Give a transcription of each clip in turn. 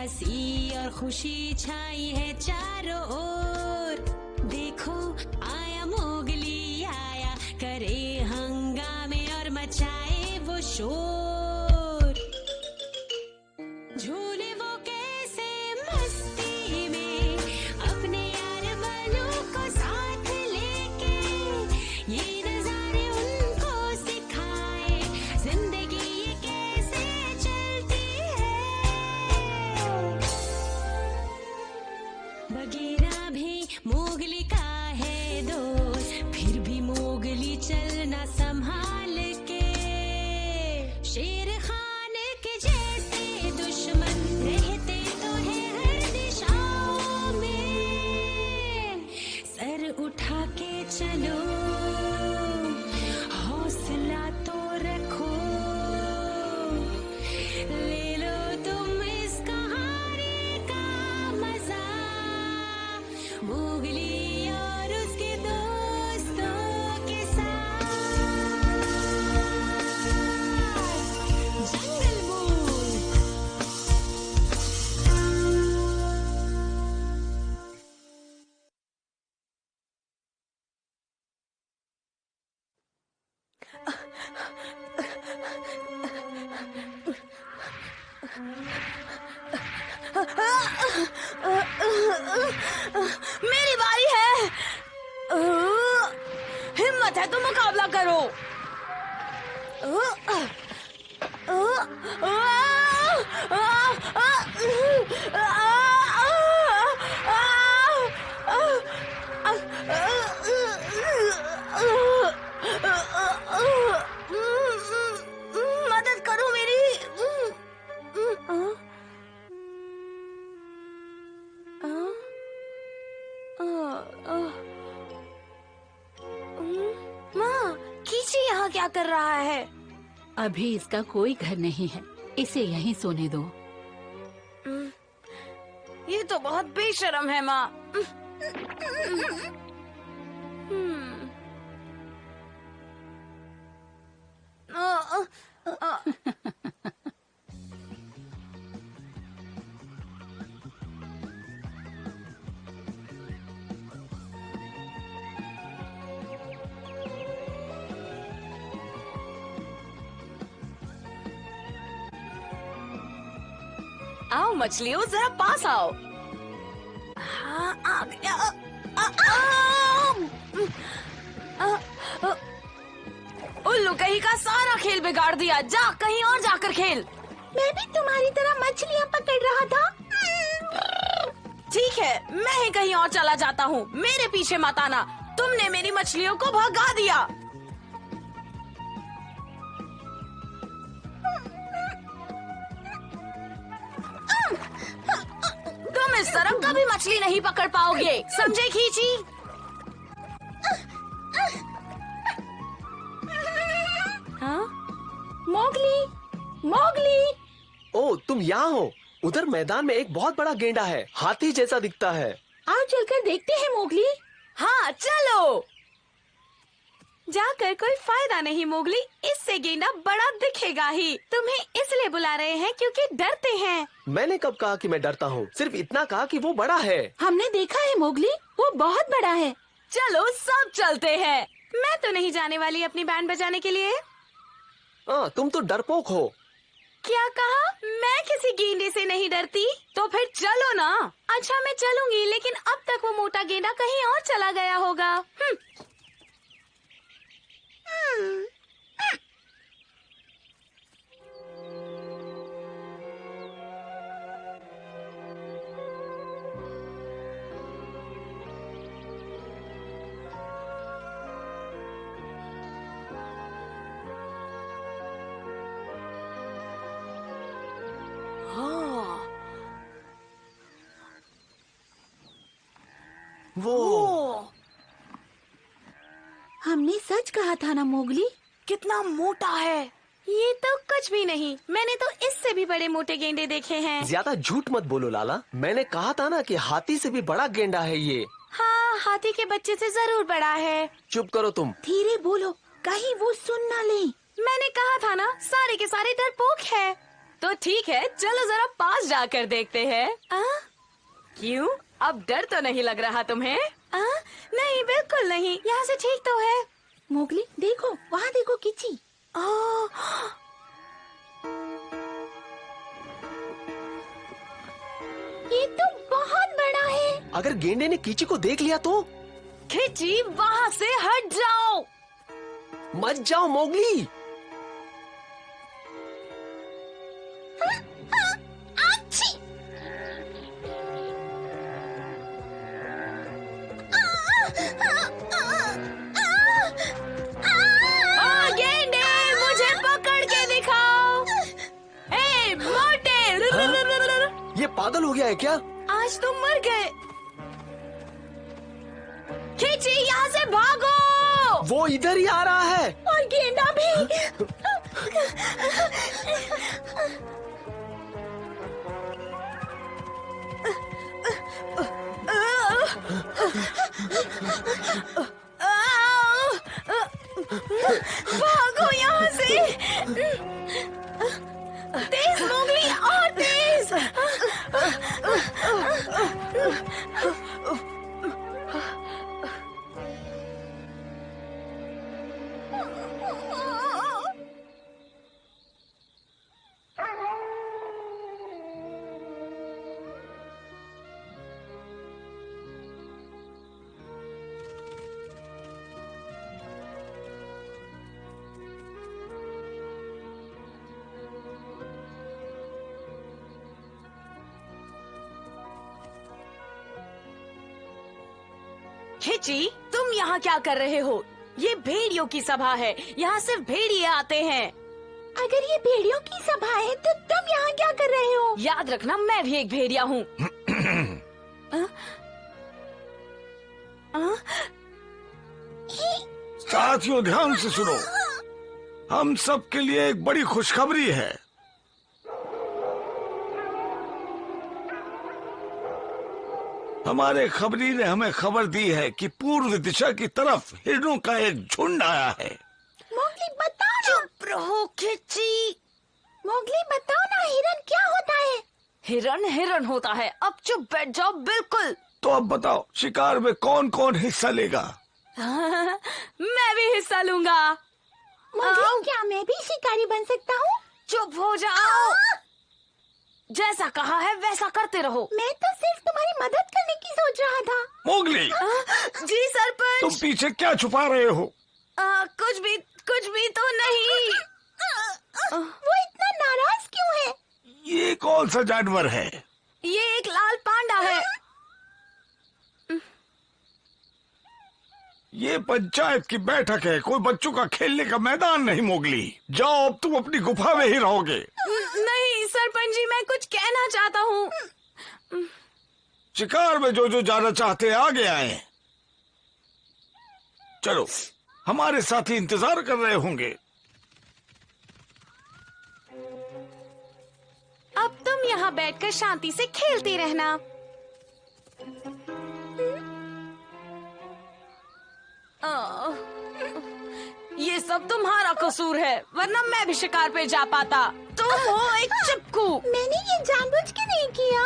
हंसी और खुशी छाई है चारों ओर। देखो आया मोगली आया, करे हंगामे और मचाए वो शोर। झूले वो कैसे मस्ती में अपने यार वालों को साथ लेके, ये नजारे उनको सिखाए जिंदगी ये कैसे चलती है। बगीरा भी मोगली का है दोस्त, फिर भी मोगली चलना संभाल के। शेर खान के जैसे दुश्मन रहते तो है हर दिशाओं में। सर उठा के चलो, हौसला तो रखो, ले लो तुम इस कहानी का मजा। मोगली और उसके दोस्तों के साथ जंगल बुक। मेरी बारी है। हिम्मत है तो मुकाबला करो। मदद करो मेरी। माँ, कीची यहाँ क्या कर रहा है? अभी इसका कोई घर नहीं है, इसे यहीं सोने दो। ये तो बहुत बेशर्म है माँ। आओ मछलियों, जरा पास आओ। हाँ, आ गया। उल्लू कहीं का सारा खेल बिगाड़ दिया। जा कहीं और जाकर खेल। मैं भी तुम्हारी तरह मछलियाँ पकड़ रहा था। ठीक है, मैं ही कहीं और चला जाता हूँ। मेरे पीछे मत आना, तुमने मेरी मछलियों को भगा दिया। तुम इस तरह कभी मछली नहीं पकड़ पाओगे, समझे खींची? हाँ? Mowgli, Mowgli. ओ, तुम यहाँ हो। उधर मैदान में एक बहुत बड़ा गेंडा है, हाथी जैसा दिखता है। आओ चलकर देखते हैं मोगली। हाँ चलो। जाकर कोई फायदा नहीं मोगली, इससे गेंडा बड़ा दिखेगा ही। तुम्हें इसलिए बुला रहे हैं क्योंकि डरते हैं। मैंने कब कहा कि मैं डरता हूँ? सिर्फ इतना कहा कि वो बड़ा है। हमने देखा है मोगली, वो बहुत बड़ा है। चलो सब चलते हैं। मैं तो नहीं जाने वाली अपनी बैंड बजाने के लिए। तुम तो डरपोक हो। क्या कहा? मैं किसी गेंडे से नहीं डरती। तो फिर चलो ना। अच्छा मैं चलूंगी, लेकिन अब तक वो मोटा गेंडा कहीं और चला गया होगा। वो हमने सच कहा था ना मोगली? कितना मोटा है। ये तो कुछ भी नहीं, मैंने तो इससे भी बड़े मोटे गेंडे देखे हैं। ज्यादा झूठ मत बोलो लाला, मैंने कहा था ना कि हाथी से भी बड़ा गेंडा है ये। हाँ, हाथी के बच्चे से जरूर बड़ा है। चुप करो तुम। धीरे बोलो, कहीं वो सुन ना ले। मैंने कहा था ना, सारे के सारे डरपोक है। तो ठीक है, चलो जरा पास जाकर देखते हैं। क्यों? अब डर तो नहीं लग रहा तुम्हें? नहीं, बिल्कुल नहीं, यहाँ से ठीक तो है। मोगली देखो, वहाँ देखो किची। ये तो बहुत बड़ा है। अगर गेंडे ने कीची को देख लिया तो? खिची, वहाँ से हट जाओ। मत जाओ मोगली। गेंडे, मुझे पकड़ के दिखाओ। ए, मोटे। ये पागल हो गया है क्या? आज तुम मर गए। खिची, यहाँ से भागो। वो इधर ही आ रहा है। और गेंडा भी। भागो यहाँ से। तेज मोगली, और तेज। खिची, तुम यहाँ क्या कर रहे हो? ये भेड़ियों की सभा है, यहाँ सिर्फ भेड़िए आते हैं। अगर ये भेड़ियों की सभा है तो तुम यहाँ क्या कर रहे हो? याद रखना, मैं भी एक भेड़िया हूँ। साथियों, ध्यान से सुनो। हम सब के लिए एक बड़ी खुशखबरी है। हमारे खबरी ने हमें खबर दी है कि पूर्व दिशा की तरफ हिरणों का एक झुंड आया है। मोगली बताओ ना। चुप रहो खिची। मोगली बताओ ना, हिरन क्या होता है? हिरन हिरन होता है। अब चुप बैठ जाओ, बिल्कुल। तो अब बताओ, शिकार में कौन कौन हिस्सा लेगा? मैं भी हिस्सा लूंगा। मोगली, क्या मैं भी शिकारी बन सकता हूँ? चुप हो जाओ। जैसा कहा है वैसा करते रहो। मैं तो सिर्फ तुम्हारी मदद करने की सोच रहा था। मोगली, जी सरपंच। तुम पीछे क्या छुपा रहे हो? कुछ भी तो नहीं। वो इतना नाराज क्यों है? ये कौन सा जानवर है? ये एक लाल पांडा है। ये पंचायत की बैठक है, कोई बच्चों का खेलने का मैदान नहीं। मोगली, जाओ, अब तुम अपनी गुफा में ही रहोगे। नहीं सरपंच जी, मैं कुछ कहना चाहता हूँ। शिकार में जो जो जाना चाहते हैं आगे आए। चलो, हमारे साथी इंतजार कर रहे होंगे। अब तुम यहाँ बैठकर शांति से खेलती रहना। ये सब तुम्हारा कसूर है, वरना मैं भी शिकार पे जा पाता। तुम हो एक चिपकू। मैंने ये जानबूझ के नहीं किया।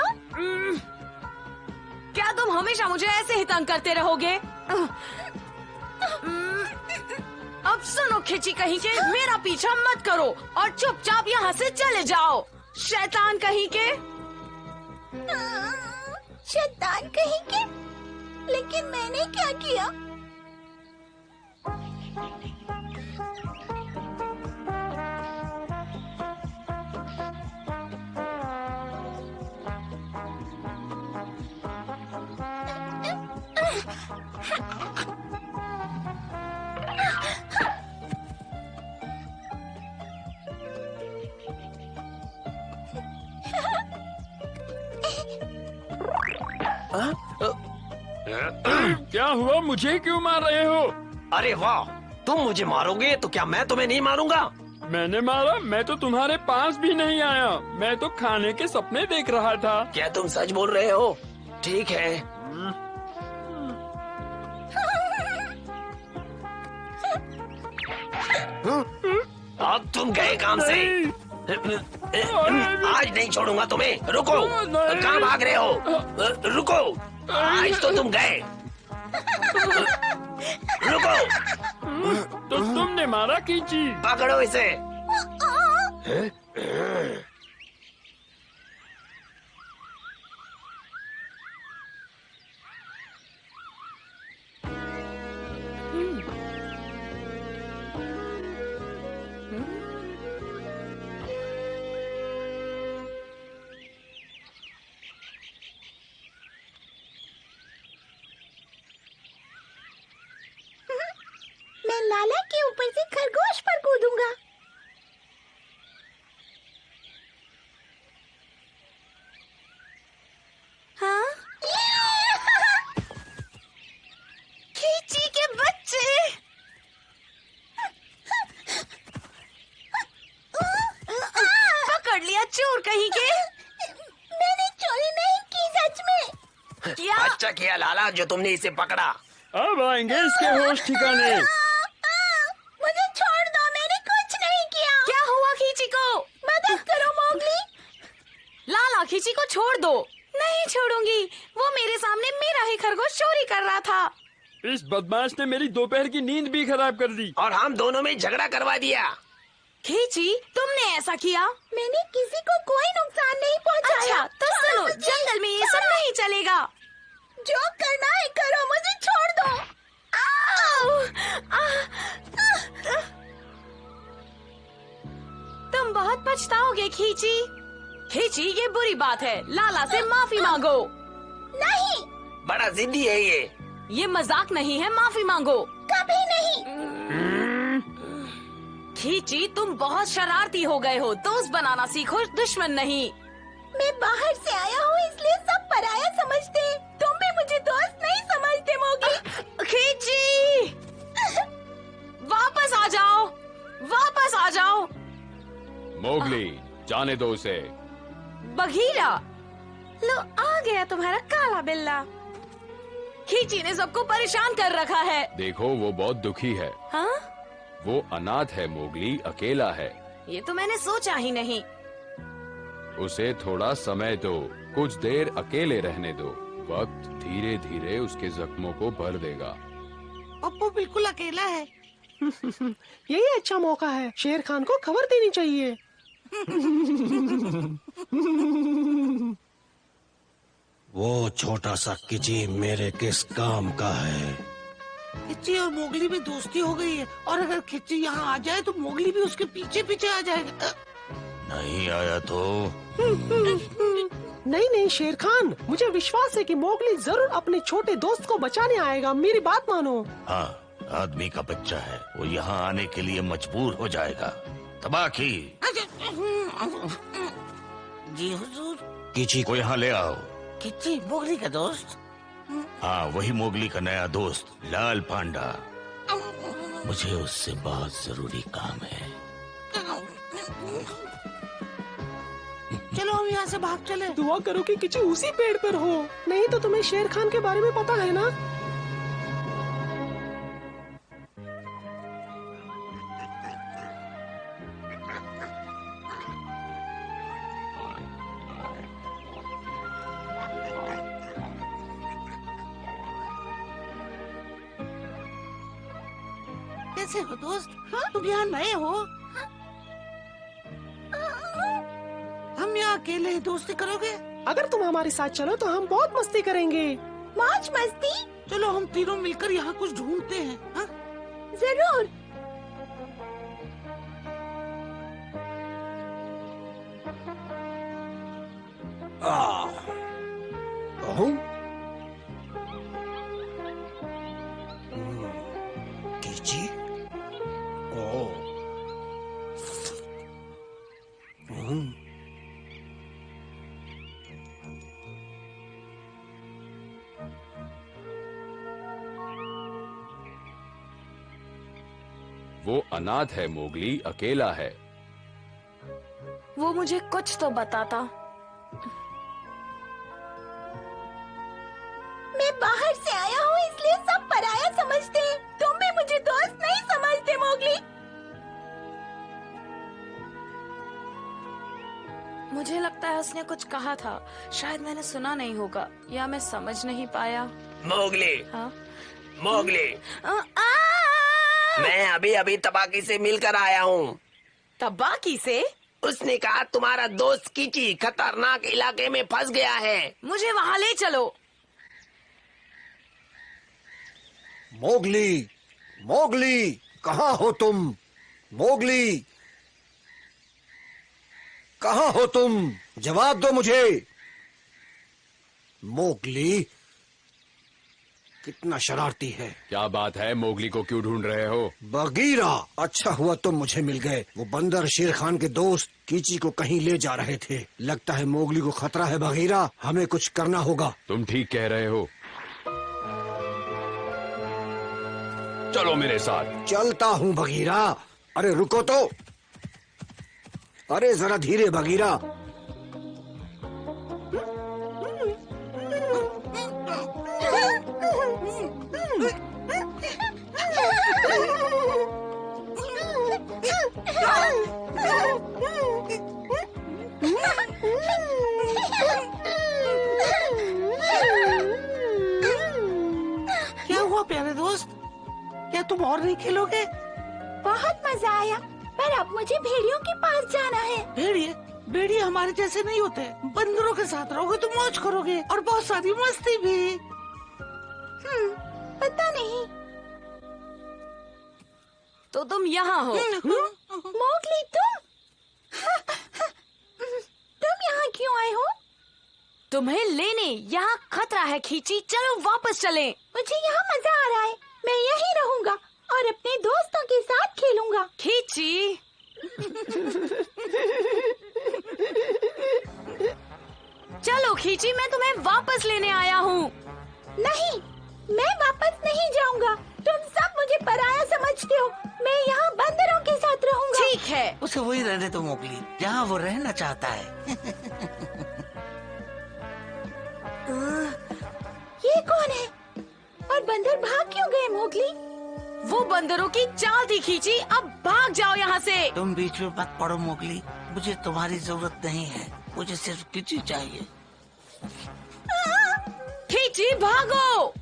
क्या तुम हमेशा मुझे ऐसे ही तंग करते रहोगे? अब सुनो खिची कहीं के, मेरा पीछा मत करो और चुपचाप यहाँ से चले जाओ। शैतान कहीं के। शैतान कहीं के? लेकिन मैंने क्या किया? क्या हुआ? मुझे क्यों मार रहे हो? अरे वाह, तुम मुझे मारोगे तो क्या मैं तुम्हें नहीं मारूंगा? मैंने मारा? मैं तो तुम्हारे पास भी नहीं आया। मैं तो खाने के सपने देख रहा था। क्या तुम सच बोल रहे हो? ठीक है। अब तुम गए काम से। नहीं। आज नहीं छोड़ूंगा तुम्हें। रुको, कहाँ भाग रहे हो? रुको, आज तो तुम गए। रुको, तो तुमने मारा कीची। पकड़ो इसे। मैं लाला के ऊपर से खरगोश पर कूदूंगा। हाँ? खींची के बच्चे। पकड़ लिया चोर कहीं के। मैंने चोरी नहीं की, सच में। क्या? अच्छा किया लाला जो तुमने इसे पकड़ा। अब आएंगे इसके होश ठिकाने। मुझे छोड़ दो, मैंने कुछ नहीं किया। क्या हुआ खींची को? मदद करो मोगली। लाला खींची को छोड़ दो। नहीं छोड़ूंगी, वो मेरे सामने मेरा ही खरगोश चोरी कर रहा था। इस बदमाश ने मेरी दोपहर की नींद भी खराब कर दी। और हम दोनों में झगड़ा करवा दिया। खींची, तुमने ऐसा किया? मैंने किसी को कोई नुकसान नहीं पहुंचाया। अच्छा, तो सुनो, जंगल में ये सब नहीं चलेगा। जो करना है करो, मुझे छोड़ दो। तुम बहुत पछताओगे खींची। खींची, ये बुरी बात है, लाला से माफी मांगो। नहीं, बड़ा जिद्दी है ये। ये मजाक नहीं है, माफी मांगो। कभी नहीं। खींची, तुम बहुत शरारती हो गए हो। दोस्त बनाना सीखो, दुश्मन नहीं। मैं बाहर से आया हूँ, इसलिए सब पराया समझते। तुम भी मुझे दोस्त नहीं समझते मोगी। खींची, वापस आ जाओ, वापस आ जाओ। मोगली, जाने दो उसे। बघीरा, लो आ गया तुम्हारा काला बिल्ला। खींची ने सबको परेशान कर रखा है। देखो वो बहुत दुखी है। हाँ? वो अनाथ है मोगली, अकेला है। ये तो मैंने सोचा ही नहीं। उसे थोड़ा समय दो, कुछ देर अकेले रहने दो। वक्त धीरे धीरे उसके जख्मों को भर देगा। पप्पू बिल्कुल अकेला है। यही अच्छा मौका है, शेर खान को खबर देनी चाहिए। वो छोटा सा किची मेरे किस काम का है? खिच्ची और मोगली में दोस्ती हो गई है, और अगर खिच्ची यहाँ आ जाए तो मोगली भी उसके पीछे पीछे आ जाएगा। नहीं आया तो? नहीं नहीं शेर खान, मुझे विश्वास है कि मोगली जरूर अपने छोटे दोस्त को बचाने आएगा। मेरी बात मानो। हाँ, आदमी का बच्चा है, वो यहाँ आने के लिए मजबूर हो जाएगा। तबाही। जी हुजूर। किची को यहाँ ले आओ। खिच्ची मोगली का दोस्त? हाँ, वही मोगली का नया दोस्त लाल पांडा। मुझे उससे बहुत जरूरी काम है। चलो हम यहाँ से भाग चले। दुआ करो कि किची उसी पेड़ पर हो, नहीं तो तुम्हें शेर खान के बारे में पता है ना। कैसे हो दोस्त? तुम यहाँ नए हो? हम यहाँ अकेले ही दोस्ती करोगे? अगर तुम हमारे साथ चलो तो हम बहुत मस्ती करेंगे। मौज मस्ती? चलो हम तीनों मिलकर यहाँ कुछ ढूंढते हैं। हाँ? जरूर। किची? वो अनाथ है मोगली, अकेला है। वो मुझे कुछ तो बताता। मैं बाहर से आया हूँ, इसलिए सब पराया समझते। तुम भी मुझे दोस्त नहीं समझते मोगली। मुझे लगता है उसने कुछ कहा था, शायद मैंने सुना नहीं होगा या मैं समझ नहीं पाया। मोगली, हाँ? मोगली, आ! मैं अभी अभी तबाकी से मिलकर आया हूँ। तबाकी से? उसने कहा तुम्हारा दोस्त कीची खतरनाक इलाके में फंस गया है। मुझे वहाँ ले चलो। मोगली, मोगली, कहाँ हो तुम? मोगली, कहाँ हो तुम? जवाब दो मुझे। मोगली, कितना शरारती है। क्या बात है? मोगली को क्यों ढूंढ रहे हो? बगीरा, अच्छा हुआ तुम मुझे मिल गए। वो बंदर शेर खान के दोस्त कीची को कहीं ले जा रहे थे। लगता है मोगली को खतरा है बगीरा, हमें कुछ करना होगा। तुम ठीक कह रहे हो, चलो मेरे साथ। चलता हूँ बगीरा। अरे रुको तो, अरे जरा धीरे बगीरा। क्या हुआ प्यारे दोस्त, क्या तुम और नहीं खेलोगे? बहुत मजा आया, पर अब मुझे भेड़ियों के पास जाना है। भेड़िए? भेड़िए हमारे जैसे नहीं होते। बंदरों के साथ रहोगे तो मौज करोगे और बहुत सारी मस्ती भी। पता नहीं। तो तुम यहाँ हो? मोगली, तुम यहाँ क्यों आए हो? तुम्हें लेने। यहाँ खतरा है खींची, चलो वापस चलें। मुझे यहाँ मजा आ रहा है, मैं यहीं रहूंगा और अपने दोस्तों के साथ खेलूंगा। खींची, चलो खींची, मैं तुम्हें वापस लेने आया हूँ। नहीं, मैं वापस नहीं जाऊंगा। तुम सब मुझे पराया समझते हो। मैं यहाँ बंदरों के साथ रहूंगा। ठीक है। उसे वही रहने दो मोगली, जहाँ वो रहना चाहता है। ये कौन है और बंदर भाग क्यों गए मोगली? वो बंदरों की चाल थी खींची, अब भाग जाओ यहाँ से। तुम बीच में मत पड़ो मोगली, मुझे तुम्हारी जरूरत नहीं है, मुझे सिर्फ किची चाहिए। खींची भागो।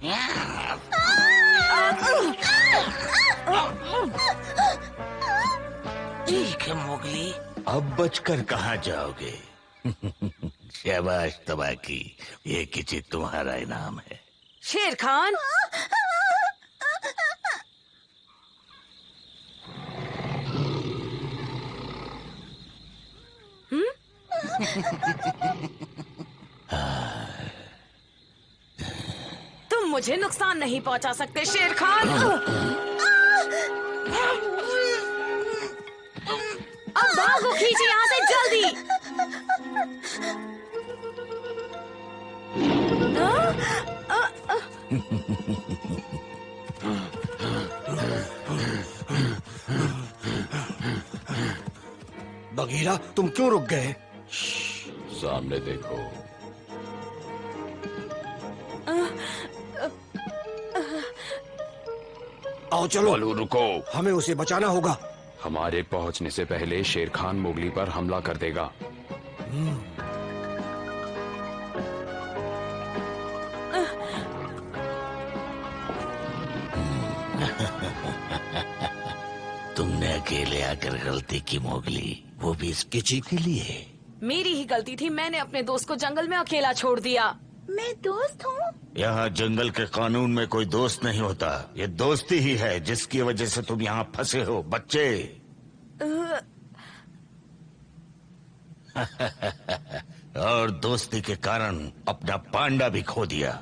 ठीक है मोगली। अब बचकर कहाँ जाओगे? शाबाश तबाकी, ये किसी तुम्हारा इनाम है। शेर खान, तुम मुझे नुकसान नहीं पहुंचा सकते शेर खान। अब भागो खींची यहाँ से जल्दी। बगीरा, तुम क्यों रुक गए? सामने देखो। आओ चलो। बालू रुको, हमें उसे बचाना होगा। हमारे पहुंचने से पहले शेर खान मोगली पर हमला कर देगा। तुमने अकेले आकर गलती की मोगली, वो भी इस किची के लिए। मेरी ही गलती थी, मैंने अपने दोस्त को जंगल में अकेला छोड़ दिया। मैं दोस्त हूँ? यहाँ जंगल के कानून में कोई दोस्त नहीं होता। ये दोस्ती ही है जिसकी वजह से तुम यहाँ फंसे हो बच्चे। और दोस्ती के कारण अपना पांडा भी खो दिया।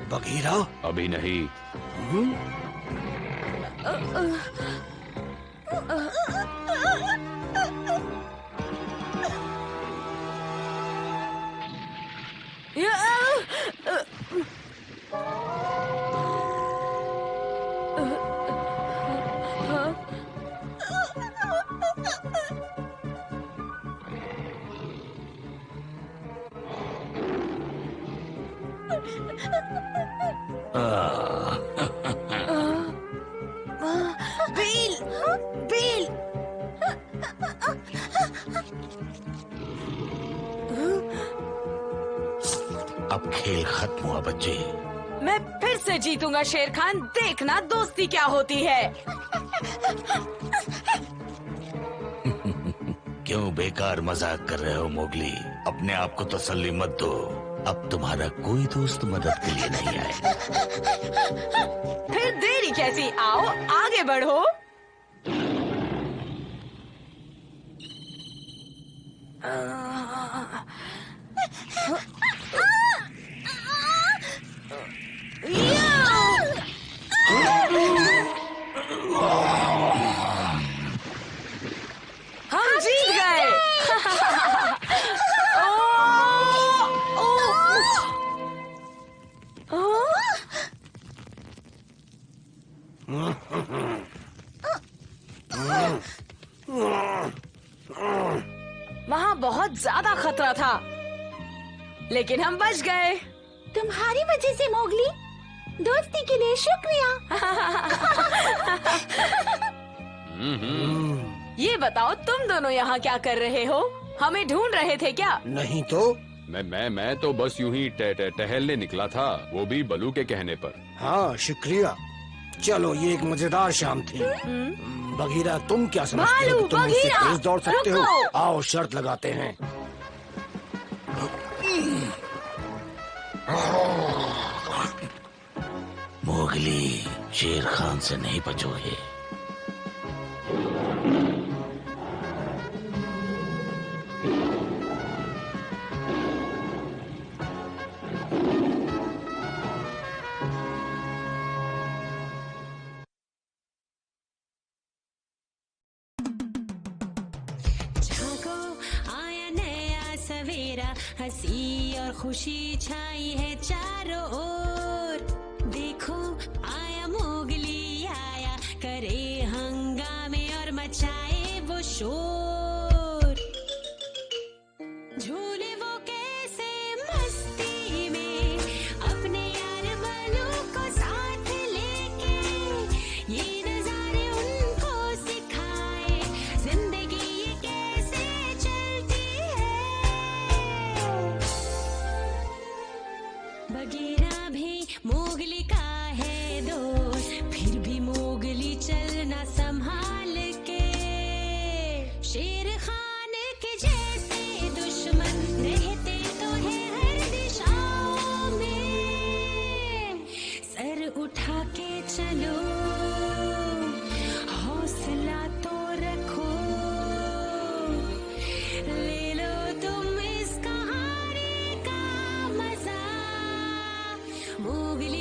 बगीरा, अभी नहीं। Bill, bill. अब खेल खत्म हुआ बच्चे। मैं फिर से जीतूंगा शेर खान, देखना दोस्ती क्या होती है। क्यों बेकार मजाक कर रहे हो मोगली? अपने आप को तसल्ली मत दो, अब तुम्हारा कोई दोस्त मदद के लिए नहीं आएगा। फिर देरी कैसी, आओ आगे बढ़ो। हम जीत गए। वहाँ बहुत ज्यादा खतरा था, लेकिन हम बच गए। तुम्हारी वजह से मोगली, दोस्ती के लिए शुक्रिया। ये बताओ तुम दोनों यहाँ क्या कर रहे हो? हमें ढूंढ रहे थे क्या? नहीं तो मैं तो बस यूं ही टहलने निकला था, वो भी बलू के कहने पर। हाँ शुक्रिया। चलो ये एक मजेदार शाम थी। बगीरा तुम क्या समझते हो कि तुम मुझसे बगीरा, तेज दौड़ सकते हो? रुको। आओ शर्त लगाते हैं। मोगली, शेर खान से नहीं बचोगे। झांको आया नया सवेरा, हंसी और खुशी छाई है चारों ओर। देखो आया मोगली आया, करे हंगामे और मचाए वो शोर। झूले वो कैसे मस्ती में, अपने यार बलू को साथ लेके, ये नजारे उनको सिखाए जिंदगी ये कैसे चलती है। बगीरा भी मोगली का है दोस्त, फिर भी मोगली चलना संभाल के। शेर खान के जैसे दुश्मन रहते तो है हर दिशाओं में। सर उठा के चलो, हौसला तो रखो, ले लो तुम इस कहानी का मजा। मोगली